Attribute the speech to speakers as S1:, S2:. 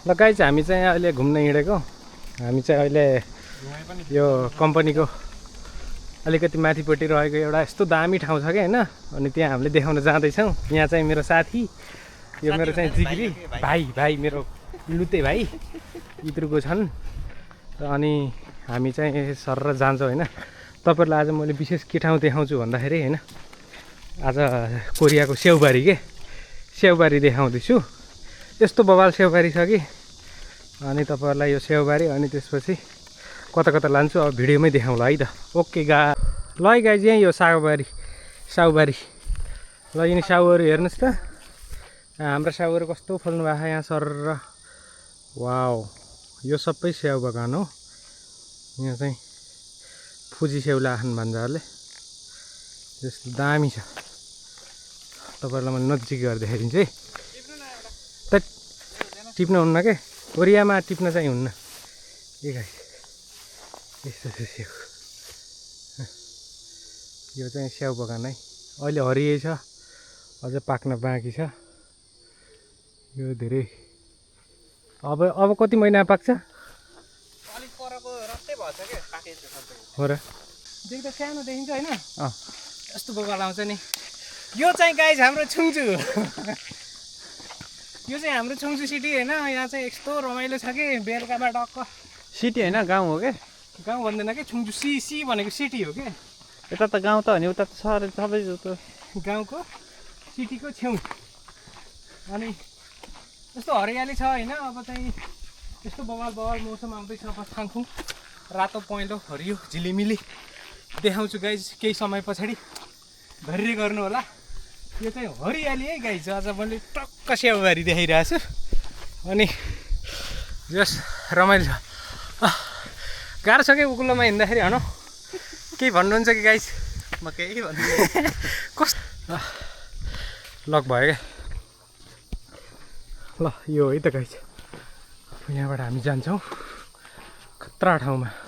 S1: ल गाइज हामी चाहिँ अहिले घुम्न हिँडेको हामी चाहिँ अहिले यो कम्पनीको अलिकति माथिपट्टि रहेको एउटा यस्तो दामी ठाउँ छ क्या होइन अनि त्यहाँ हामीले देखाउन जाँदैछौँ यहाँ चाहिँ मेरो साथी यो मेरो चाहिँ जिग्री भाइ मेरो लुते भाइ इत्रुको छन् अनि हामी चाहिँ सर जान्छौँ होइन तपाईँहरूलाई आज मैले विशेष के ठाउँ देखाउँछु भन्दाखेरि होइन आज कोरियाको स्याउबारी देखाउँदैछु यस्तो बवाल स्याउबारी छ कि अनि तपाईँहरूलाई यो स्याउबारी अनि त्यसपछि कता कता लान्छु अब भिडियोमै देखाउँला है त ओके ल है गाइज यहीँ यो साउबारी ल यिनी साउहरू हेर्नुहोस् त हाम्रो साउहरू कस्तो फल्नु भएको छ यहाँ सर वाउ यो सबै स्याउ बगान हो यहाँ चाहिँ फुजी स्याउलाखन भन्छहरूले त्यस्तो दामी छ तपाईँहरूलाई मैले नजिक गरेर देखाइदिन्छु है त टिप्न हुन्न के कोरियामा टिप्न चाहिँ हुन्न के गाई यस्तो छ स्याउ यो चाहिँ स्याउ बगान है अहिले हरियै छ अझ पाक्न बाँकी छ यो धेरै अब कति महिना पाक्छ
S2: अलिक परको रत्तै भएछ के पाकेछ सबै
S1: हो र देख्दा सानो देखिन्छ होइन यस्तो बगाल आउँछ नि यो चाहिँ गाइज हाम्रो छुङचु यो चाहिँ हाम्रो छुङचु सिटी होइन यहाँ चाहिँ यस्तो रमाइलो छ कि बेलुकामा टक्क
S2: सिटी होइन गाउँ हो के
S1: गाउँ भन्दैन कि छुङचु सी भनेको सिटी हो कि
S2: यता त गाउँ त हो नि उता त सहर सबै
S1: गाउँको सिटीको छेउ अनि यस्तो हरियाली छ होइन अब चाहिँ यस्तो बवाल मौसम आउँदैछ फाङफुङ रातो पहेँलो हरियो झिलिमिली देखाउँछु गाइज केही समय पछाडि धैर्य गर्नु होला यो चाहिँ हरियाली है गाइज आज मैले टक्क स्याउबारी देखाइरहेको छु अनि जस रमाइलो छ गाह्रो छ कि उकुलोमा हिँड्दाखेरि हन केही भन्नुहुन्छ कि गाइज
S2: म केही भन्नु
S1: कस्तो लक भयो क्या ल यो है त गाइज यहाँबाट हामी जान्छौँ खतरा ठाउँमा